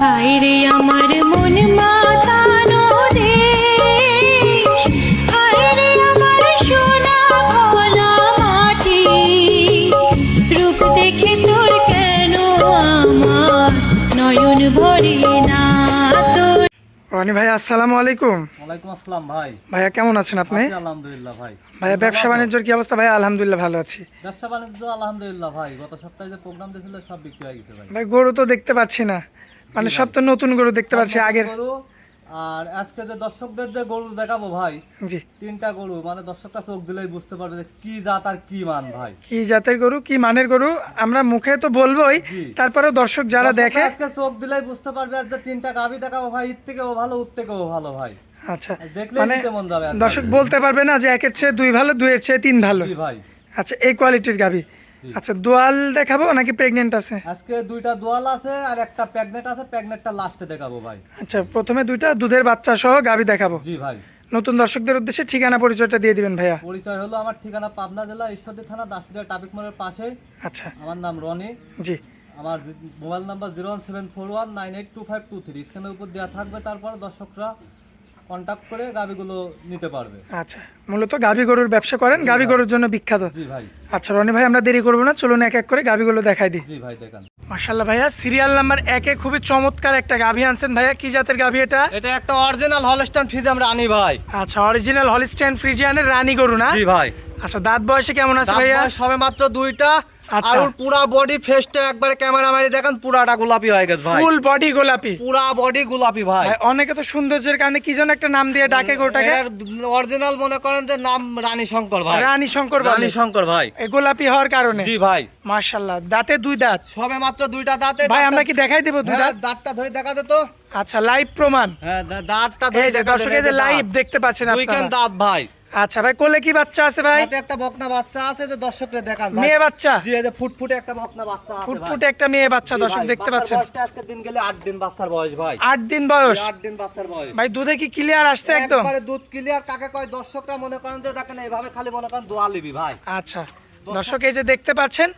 হায়রে আমার মন মাতানো দেশ, হায়রে আমার সোনা ভোলা মাটি, রূপ দেখে তোর কেন আমার নয়ন ভরে না তোর। রনি ভাই আসসালামু আলাইকুম। ওয়ালাইকুম আসসালাম ভাই। ভাইয়া কেমন আছেন আপনি? আলহামদুলিল্লাহ ভাই। ভাইয়া ব্যবসা বাণিজ্যের কি অবস্থা? ভাইয়া আলহামদুলিল্লাহ ভালো আছি। ব্যবসা বাণিজ্য আলহামদুলিল্লাহ ভাই, গত সপ্তাহে যে প্রোগ্রাম দিয়েছিল সব বিক্রি হয়ে গেছে ভাই। ভাই গরু তো দেখতে পাচ্ছি না, মানে সব তো নতুন গরু দেখতে পাচ্ছি আগের। গরু আর আজকে যে দর্শকদের যে গরু দেখাবো ভাই, জি, তিনটা গরু, মানে দর্শকরা চোখ দিলেই বুঝতে পারবে যে কি জাত আর কি মান ভাই। কি জাতের গরু, কি মানের গরু আমরা মুখে তো বলবোই, জি। তারপরেও দর্শক যারা দর্শকরা দেখে আজকে চোখ দিলেই বুঝতে পারবে আর যে তিনটা গাভী দেখাবো ভাই, এর থেকেও ভালো ওর থেকেও ভালো ভাই। আচ্ছা, দেখলেই মানে নিতে মন যাবে আজকে। দর্শক বলতে পারবে না যে একের চেয়ে দুই ভালো, দুইয়ের চেয়ে তিন ভালো। জি ভাই। আচ্ছা, এই কোয়ালিটির গাভী। আচ্ছা, দোয়াল দেখাবো নাকি প্রেগনেন্ট আছে? আজকে দুইটা দোয়াল আছে আর একটা প্রেগনেন্ট আছে, প্রেগনেন্টটা লাস্টে দেখাবো ভাই। আচ্ছা, প্রথমে দুইটা দুধের বাচ্চা সহ গাভী দেখাবো। জি ভাই। নতুন দর্শকদের উদ্দেশ্যে ঠিকানা পরিচয়টা দিয়ে দিবেন ভাইয়া। পরিচয় হলো, আমার ঠিকানা পাবনা জেলা ঈশ্বরদী থানা দাসুরিয়া ট্রাফিক মোড়ের পাশে। আচ্ছা, আমার নাম রনি। জি, আমার মোবাইল নাম্বার 01741982523, স্ক্রিনের উপর দেওয়া থাকবে। তারপর দর্শকরা কন্টাক্ট করে গাবিগুলো নিতে পারবে। আচ্ছা, মূলত গাভী গরুর ব্যবসা করেন, গাভী গরুর জন্য বিখ্যাত। জি ভাই। আচ্ছা রনি ভাই, আমরা দেরি করবো না, চলুন এক এক করে গাভীগুলো দেখাই দিই। জি ভাই দেখান। মাশাআল্লাহ ভাইয়া, সিরিয়াল নাম্বার 1-এ খুবই চমৎকার একটা গাভী আনছেন ভাইয়া। কি জাতের গাভী এটা? এটা একটা অরিজিনাল হলস্টাইন ফ্রিজিয়ান রানী ভাই। আচ্ছা, অরিজিনাল হলিস্টাইন ফ্রিজিয়ানের রানী গরু না? জি ভাই। আচ্ছা, দাঁত বয়সে কেমন আছে দাঁত ভাইয়া? বয়স সবে মাত্র দুইটা। আচ্ছা। আর ওর পুরা বডি ফেসটা একবারে ক্যামেরা মারি দেখেন, পুরাটা গোলাপি হয়ে গেছে ভাই। ফুল বডি গোলাপি, পুরা বডি গোলাপি ভাই। ভাই অনেকে তো সৌন্দর্যের কারণে কি যেন একটা নাম দিয়ে ডাকে গরুটাকে। অরিজিনাল মনে করেন যে নাম রানী শঙ্কর ভাই। রানী শঙ্কর বলে। রানী শঙ্কর ভাই। এই গোলাপি হওয়ার কারণে। জি ভাই। মাশাআল্লাহ, দাঁতে দুই দাঁত। সবে মাত্র দুইটা দাঁতে। ভাই আমরা কি দেখাই দিব দুই দাঁত? দাঁতটা ধরে দেখা দে তো। আচ্ছা, লাইভ প্রমাণ। হ্যাঁ, দাঁতটা ধরে এই যে দেখা দর্শক, এই যে লাইভ দেখতে পাচ্ছেন উইকেন্ড আপনারা। দাঁত ভাই। আচ্ছা ভাই, কোলে কি বাচ্চা আছে ভাই? সাথে একটা বকনা বাচ্চা আছে, যে দর্শকদের দেখান ভাই। মেয়ে বাচ্চা? জি, এই যে ফুটফুটে একটা বকনা বাচ্চা আছে ভাই। ফুটফুটে একটা মেয়ে বাচ্চা, জি দর্শক ভাই, দেখতে বাচ্চার পাচ্ছেন। বয়সটা আজকে দিন গেলে 8 দিন বাচ্চার বয়স ভাই। 8 দিন বয়স। 8 দিন বাচ্চার বয়স ভাই দুধে কি ক্লিয়ার আসছে একদম? একবারে দুধ ক্লিয়ার। কাকে কয় দর্শকরা মনে করেন যে দেখেন এইভাবে খালি মনে করেন দোয়া লিবি ভাই। আচ্ছা দর্শক, এই যে দেখতে পাচ্ছেন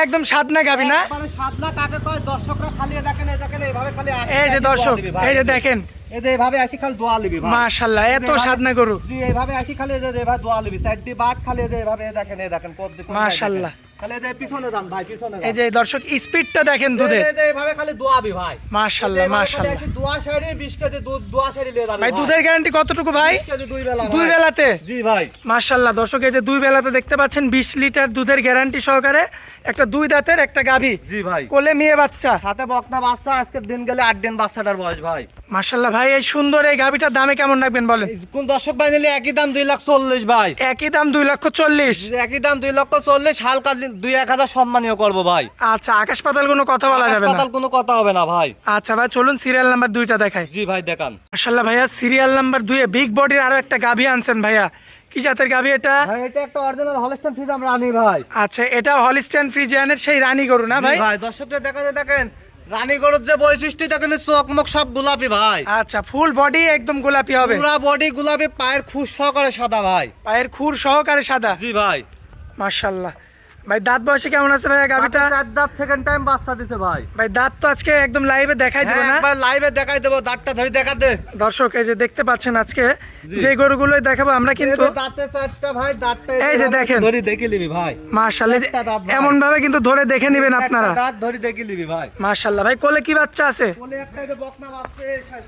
একদম সাদনা গাবি না? মানে সাদনা কাকে কয় দর্শকরা খালি দেখেন, এই দেখেন এইভাবে খালি এই যে দর্শক, এই যে দেখেন, এই যে এইভাবে আসি খালি দোয়া লিবি ভাই। মাশাআল্লাহ, এত সাদনা গরু। জি, এইভাবে আসি খালি এই যে এইভাবে দোয়া লিবি। সাইডটি বাট খালি এই যে এইভাবে দেখেন, এই দেখেন কোপ দেখুন মাশাআল্লাহ। খালি এই যে পিছনে যান ভাই, পিছনে এই যে দর্শক, স্পিডটা দেখেন দুধে। এই যে এইভাবে খালি দোয়াবি ভাই। মাশাআল্লাহ, মাশাআল্লাহ। দোয়া শাড়ি 20 কেজি দুধ, দোয়া শাড়ি নিয়ে যাবে ভাই দুধের গ্যারান্টি কতটুকু ভাই? 20 কেজি দুই বেলা দুই ভাই। বেলাতে? জি ভাই। মাশাআল্লাহ দর্শক, এই যে দুই বেলাতে দেখতে পাচ্ছেন 20 লিটার দুধের গ্যারান্টি সহকারে একটা দুই দাঁতের একটা গাভী, জি ভাই। কোলে মেয়ে বাচ্চা, সাথে বকনা বাচ্চা। আজকে দিন গেলে 8 দিন বাচ্চাটার বয়স ভাই। মাশাআল্লাহ। ভাই এই সুন্দর এই গাভীটার দামে কেমন রাখবেন বলেন? কোন দর্শক ভাই নিলে একই দাম 2,40,000 ভাই। একই দাম 2,40,000। একই দাম 2,40,000, হালকা 2-1,000 সম্মানীয় করবো ভাই। আচ্ছা, আকাশ পাতাল কোনো কথা বলা যাবে না। হাসপাতাল কোনো কথা হবে না ভাই। আচ্ছা ভাই, চলুন সিরিয়াল নাম্বার 2টা দেখাই। জি ভাই দেখান। মাশাআল্লাহ ভাইয়া, সিরিয়াল নাম্বার 2-এ বিগ বডির আরো একটা গাভী আনছেন ভাইয়া। কি জাতের গাভী এটা? ভাই এটা একটা অরিজিনাল হলস্টাইন ফ্রিজিয়ান রানী ভাই। আচ্ছা, এটা হলিস্টাইন ফ্রিজিয়ানের সেই রানী গরু না ভাই? জি ভাই, দর্শকদের দেখেন রানী গরুর যে বৈশিষ্ট্য দেখেন, চোখমুখ সব গোলাপি ভাই। আচ্ছা, ফুল বডি একদম গোলাপি হবে। পুরা বডি গোলাপি, পায়ের খুশ সহকারে সাদা ভাই। পায়ের খুর সহকারে সাদা। জি ভাই। মাশাআল্লাহ। ভাই দাঁত বয়সে কেমন আছে ভাইয়া গাভীটা? চার দাঁত সেকেন্ড টাইম বাচ্চা দিছে ভাই। ভাই দাঁত তো আজকে একদম লাইভে দেখাই দিব হ্যাঁ, না? একবার লাইভে দেখাই দেবো, দাঁতটা ধরে দেখা দে। দর্শক এই যে দেখতে পাচ্ছেন আজকে যে গরুগুলোই দেখাবো আমরা, কিন্তু এই যে দাঁতে চারটা ভাই, দাঁতটা এই যে দেখেন। ধরে দেখে নিবি ভাই। মাশাআল্লাহ, একটা দাঁত ভাই। এমন ভাবে কিন্তু ধরে দেখে নেবেন আপনারা। একটা দাঁত ধরে দেখে নিবি ভাই। মাশাআল্লাহ। ভাই কোলে কি বাচ্চা আছে? বলে একটা এই যে বকনা বাচ্চা,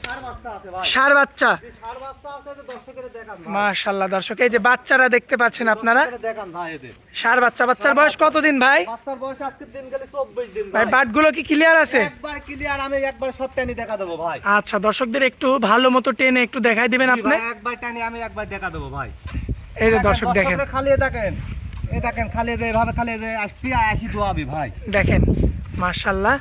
ষাঁড় বাচ্চা আছে ভাই। ষাঁড় বাচ্চা? এই ষাঁড় বাচ্চা আছে, যে দর্শকের দেখান ভাই। মাশাআল্লাহ দর্শক, এই যে বাচ্চারা দেখতে পাচ্ছেন আপনারা, দর্শকের দেখান ভাই এদের। ষাঁড় বাচ্চা। বাচ্চার বয়স কতদিন ভাই? বাচ্চার বয়স আজকে দিন গেলে 24 দিন ভাই ভাই। বাটগুলো কি ক্লিয়ার আছে? একবার ক্লিয়ার, আমি একবার সব টানি দেখা দেবো ভাই। আচ্ছা, দর্শকদের একটু ভালো মতো টেনে একটু দেখাই দিবেন জি আপনি। ভাই, একবার টানি আমি একবার দেখা দেবো ভাই। এই যে দর্শক দেখেন, দর্শকরা খালি দেখেন, এই দেখেন খালি এভাবে খালি আসবি আসি দোয়াবি ভাই। দেখেন মাশাআল্লাহ।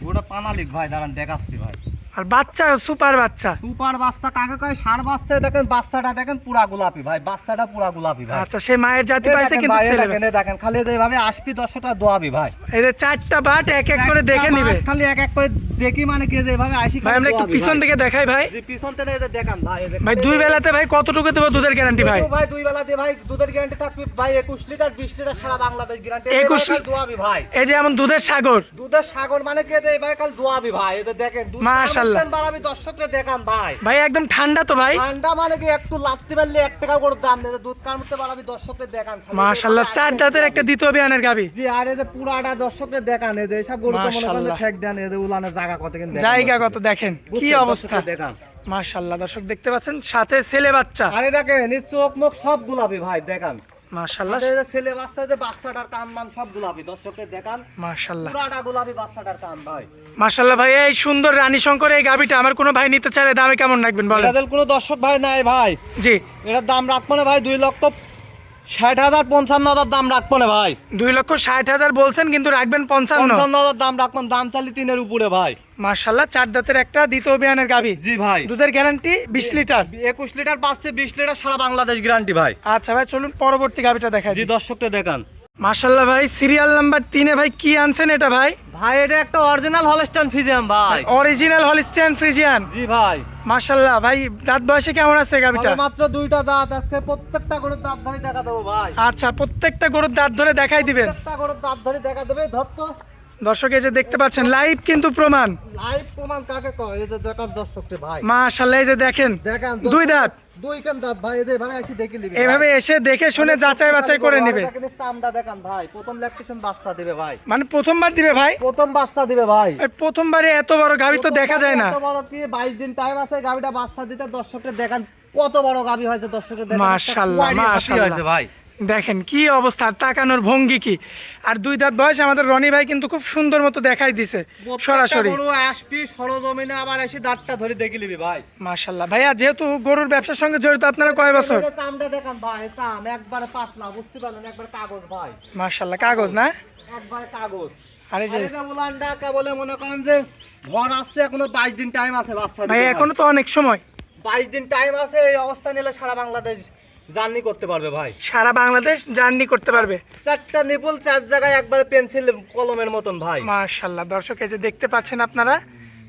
ওটা পানালিক ভাই, দাঁড়ান দেখাচ্ছি ভাই। আর বাচ্চা সুপার বাচ্চা। সুপার বাচ্চা কাকে কয়? ষাঁড় বাচ্চা। দেখেন বাচ্চাটা দেখেন পুরা গোলাপি ভাই, বাচ্চাটা পুরা গোলাপি ভাই। আচ্ছা, সে মায়ের জাতি এই পাইছে দেখেন কিন্তু ভাই, এই ছেলে। দেখেন, এই দেখেন খালি এইভাবে আসবি, দর্শকটা দোয়াবি ভাই। এই যে চারটা বাট এক এক করে দেখে নিবে। খালি এক এক করে দেখি মানে কে যে এভাবে আসি ভাই আমরা একটু পিছন থেকে দেখাই ভাই। যে পিছন থেকে এটা দেখান ভাই ভাই দুই বেলাতে ভাই কতটুকু দেবো দুধের গ্যারান্টি ভাই? ভাই দুই বেলাতে ভাই দুধের গ্যারান্টি থাকবে ভাই 21 লিটার 20 লিটার সারা বাংলাদেশ গ্যারান্টি 21 দোয়াবি ভাই। এই যে এমন দুধের সাগর, দুধের সাগর মানে কে যে ভাই কাল দোয়াবি ভাই এটা দেখেন দুধ মাশাআল্লাহ। বাড়াবি দর্শকদের দেখান ভাই। ভাই একদম ঠান্ডা তো ভাই। ঠান্ডা মানে কি একটু লাগতে পারলে 1 টাকা করে দাম নেই দুধ কার মধ্যে বাড়াবি দর্শকদের দেখান। মাশাআল্লাহ, চার দাঁতের একটা দ্বিতীয় বিয়ানের গাবি। জি আর এই যে পুরাটা দর্শকদের দেখান এই যে সব গরু তো মনে করেন মাশাআল্লাহ। ঠেক দেন এই যে উলানের জায়গা কত কিন দেখান। জায়গা কত দেখেন কি বুঝছেন, অবস্থা। দর্শকদের দেখান। মাশাআল্লাহ দর্শক দেখতে পাচ্ছেন, সাথে ছেলে বাচ্চা। আরে দেখেন এই চোখ মুখ সব গোলাপি ভাই দেখান। মাশাআল্লাহ সাথে এই যে ছেলে বাচ্চা যে বাচ্চাটার কান মান সব গোলাপি দর্শকদের দেখান। মাশাআল্লাহ পুরাটা গোলাপি বাচ্চাটার কান ভাই। মাশাআল্লাহ ভাই, এই সুন্দর রানী শঙ্কর এই গাবিটা আমার কোনো ভাই নিতে চাইলে দামে কেমন রাখবেন বলেন? এটাদের কোনো দর্শক ভাই নাই ভাই। জি এটার দাম রাখবো না ভাই 2,60,000 55,000 দাম রাখবো না ভাই। 2,60,000 বলছেন কিন্তু রাখবেন 55। 55,000 দাম রাখবেন দাম চালি 3-এর উপরে ভাই। মাশাআল্লাহ, চার দাঁতের একটা দ্বিতীয় বিয়ানের গাবি। জি ভাই দুধের গ্যারান্টি 20 লিটার। 21 লিটার পাচ্ছে 20 লিটার সারা বাংলাদেশ গ্যারান্টি ভাই। আচ্ছা ভাই চলুন পরবর্তী গাবিটা দেখাই। জি দর্শকদের দেখান। মাশাআল্লাহ ভাই, সিরিয়াল নাম্বার 3-এ ভাই কি আনছেন এটা ভাই? ভাই এটা একটা অরিজিনাল হলস্টাইন ফ্রিজিয়ান ভাই। Original Holstein Friesian. জি ভাই মাশাআল্লাহ ভাই, দাঁত বয়সে কেমন আছে গাবিটা? তবে মাত্র 2টা দাঁত আজকে প্রত্যেকটা গরুর দাঁত ধরে দেখা দেবো ভাই। আচ্ছা, প্রত্যেকটা গরুর দাঁত ধরে দেখাই দিবেন। প্রত্যেকটা গরুর দাঁত ধরে দেখা দেবে ধরত দর্শক এই যে দেখতে পাচ্ছেন লাইভ কিন্তু প্রমাণ। লাইভ প্রমাণ কাকে কয় এই যে দেখান দর্শককে ভাই। মাশাআল্লাহ, এই যে দেখেন দেখান দুই দাঁত। দুই কান দাঁত ভাই এই যে ভাই এসে দেখে নিবি। এভাবে এসে দেখে শুনে যাচাই বাছাই করে নেবে। দেখেন চামড়া দেখান ভাই প্রথম ল্যাকটেশন বাচ্চা দিবে ভাই। মানে প্রথমবার দিবে ভাই? প্রথম বাচ্চা দিবে ভাই। এই প্রথমবারে এত বড় গাবি তো দেখা যায় না। এত বড় কি 22 দিন টাইম আছে গাবিটা বাচ্চা দিতে দর্শকদের দেখান কত বড় গাবি হয়েছে দর্শকদের দেখান। মাশাআল্লাহ, একটা কুয়ারি হাতি মাশাআল্লাহ হয়েছে ভাই। দেখেন কি অবস্থা, তাকানোর ভঙ্গি কি। আর দুই দাঁত বয়স আমাদের রনি ভাই কিন্তু খুব সুন্দর মতো দেখাই দিছে সরাসরি। গরু আসবি সরজমিনে আবার এসে দাঁতটা ধরে দেখে নিবি ভাই। মাশাআল্লাহ ভাইয়া, যেহেতু গরুর ব্যবসার সঙ্গে জড়িত আপনারা কয় বছর? এই যে চামড়া দেখান ভাই চাম একবারে পাতলা বুঝতে পারলেন একবার কাগজ ভাই। মাশাআল্লাহ, কাগজ না? একবারে কাগজ। আর এই যে আরে যে উলানটা কেবলে মনে করেন যে ভর আসছে এখনো 22 দিন টাইম আছে বাচ্চা দিতে ভাই ভাই। এখনো তো অনেক সময়। 22 দিন টাইম আছে এই অবস্থা নিলে সারা বাংলাদেশ জার্নি করতে পারবে ভাই। সারা বাংলাদেশ জার্নি করতে পারবে। চারটা নিপুল চার জায়গায় একবারে পেন্সিল কলমের মতন ভাই। মাশাআল্লাহ দর্শক এই যে দেখতে পাচ্ছেন আপনারা,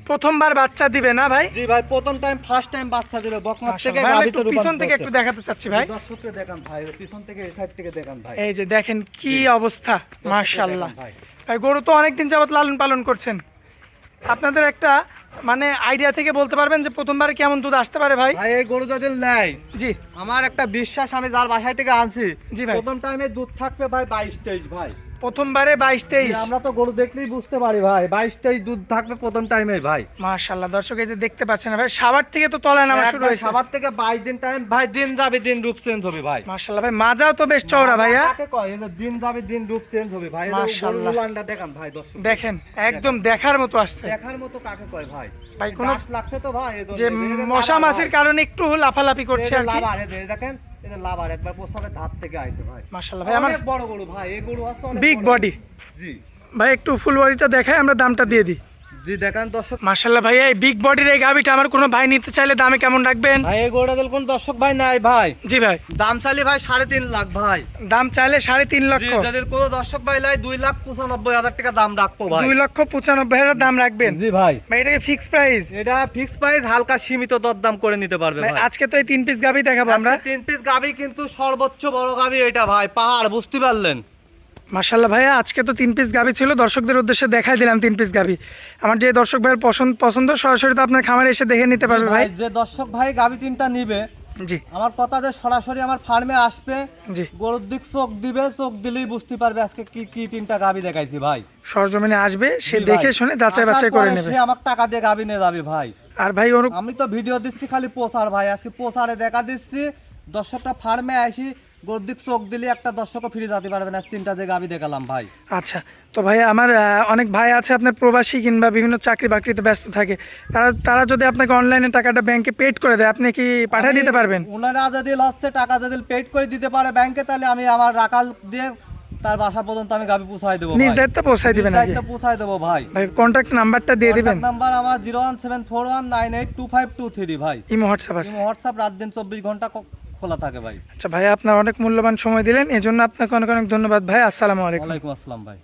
প্রথমবার বাচ্চা দিবে না ভাই? জি ভাই প্রথম টাইম ফার্স্ট টাইম বাচ্চা দিবে বকনার থেকে মাশাআল্লাহ, ভাই, আমি গাবিতে একটু পিছন থেকে একটু দেখাতে চাচ্ছি ভাই। দর্শককে দেখান ভাই পিছন থেকে এই সাইড থেকে দেখান ভাই। এই যে দেখেন কি অবস্থা, মাশাআল্লাহ দেখান ভাই। ভাই। গরু তো অনেকদিন যাবত লালন পালন করছেন, আপনাদের একটা মানে আইডিয়া থেকে বলতে পারবেন যে প্রথমবার কেমন দুধ আসতে পারে ভাই? ভাই এই গরু যদি নেয় জি আমার একটা বিশ্বাস আমি যার বাসায় থেকে আনছি জি ভাই। প্রথম টাইমে দুধ থাকবে ভাই 22-23 ভাই। প্রথমবারে 22-23। আমরা তো গরু দেখলেই বুঝতে পারি ভাই 22-23 দুধ থাকবে প্রথম টাইমে ভাই। মাশাআল্লাহ দর্শক এই যে দেখতে পাচ্ছেন ভাই, সাবার থেকে তো তলায় নামা শুরু হয়েছে। সবার থেকে 22 দিন টাইম ভাই দিন যাবে দিন রূপ চেঞ্জ হবে ভাই। মাশাআল্লাহ ভাই, মাজাও তো বেশ চওড়া ভাইয়া। কাকে কয় এই যে দিন যাবে দিন রূপ চেঞ্জ হবে ভাই। এই যে মাশাআল্লাহ। গরুর উলানটা দেখান ভাই দর্শক দেখেন একদম দেখার মতো আসছে দেখার মতো কাকে কয় ভাই। ভাই কোনো গাছ লাগছে তো ভাই এই যে মশা মাছির কারণে একটু লাফালাফি করছে আর কি। লাভার এই যে দেখেন এই যে লাভার একবার প্রসাবের ধার থেকে আইছে ভাই। মাশাআল্লাহ ভাই, আমার অনেক বড় গরু ভাই এই গরু আছে অনেক বিগ বড়। বডি। জি ভাই একটু ফুল বডিটা দেখাই, আমরা দামটা দিয়ে দিই। জি দেখান দর্শক। মাশাআল্লাহ ভাই, এই বিগ বডির এই গাবিটা আমার কোনো ভাই নিতে চাইলে দামে কেমন রাখবেন? ভাই এই গরুটা দিল কোন দর্শক ভাই নাই ভাই। জি ভাই, দাম চাইলে ভাই 3.5 লাখ ভাই। দাম চাইলে 3.5 জি লক্ষ। যাদের কোন দর্শক ভাই লাই 2,95,000 টাকা দাম রাখবো ভাই। 2,95,000 দাম রাখবেন? জি ভাই ভাই এটাকে ফিক্স প্রাইস? এটা ফিক্স প্রাইস হালকা সীমিত দরদাম করে নিতে পারবে ভাই ভাই। আজকে তো এই 3 পিস গাবি দেখাবো আমরা। আজকে 3 পিস গাবি কিন্তু সর্বোচ্চ বড় গাবি এটা ভাই পাহাড় বুঝতে পারলেন। মাশাআল্লাহ ভাইয়া, আজকে তো 3 পিস গাবি ছিল, দর্শকদের উদ্দেশ্যে দেখাই দিলাম 3 পিস গাবি। আমার যে দর্শক ভাইয়ের পছন্দ সরাসরি তো আপনার খামারে এসে দেখে নিতে পারবে ভাই। যে দর্শক ভাই গাবি 3টা নিবে জি আমার কথা যে সরাসরি আমার ফার্মে আসবে জি, গরুর দিক চোখ দিবে চোখ দিলেই বুঝতে পারবে আজকে কি কি 3টা গাবি দেখাইছি ভাই। সরজমিনে আসবে, সে জি দেখে ভাই। শুনে যাচাই বাছাই আসার করে পরে নেবে। সে আমার টাকা দিয়ে গাবি নিয়ে যাবে ভাই। আর ভাই ওর আমি তো ভিডিও দিচ্ছি খালি পোসার ভাই আজকে পোসারে দেখা দিচ্ছি দর্শকটা ফার্মে আসি গরুর দিক চোখ দিলে একটা দর্শকও ফিরে যেতে পারবে না। 3টা যে গাবি দেখালাম ভাই। আচ্ছা, তো ভাই আমার অনেক ভাই আছে আপনার প্রবাসী কিংবা বিভিন্ন চাকরি বাকরিতে ব্যস্ত থাকে, তারা যদি আপনাকে অনলাইনে টাকাটা ব্যাংকে পেড করে দেয়, আপনি কি পাঠিয়ে দিতে পারবেন? ওনারা যদি হচ্ছে টাকা যদি পেড করে দিতে পারে ব্যাংকে তাহলে আমি আমার রাখাল দিয়ে তার বাসা পর্যন্ত আমি গাবি পৌঁছায় দেবো নিজ ভাই। দায়িত্বে পৌঁছাই দিবেন নিজ নাকি? দায়িত্বে পৌঁছায় দেবো ভাই। ভাই কন্ট্যাক্ট নাম্বারটা দিয়ে দিবেন। নাম্বার আমার 01741982523 ভাই। ইমো হোয়াটসঅ্যাপ আছে? হোয়াটসঅ্যাপ রাত দিন 24 ঘন্টা খোলা থাকে ভাই। আচ্ছা ভাই, আপনার অনেক মূল্যবান সময় দিলেন, এজন্য আপনাকে অনেক অনেক ধন্যবাদ ভাই। আসসালামু আলাইকুম। ওয়ালাইকুম আসসালাম ভাই।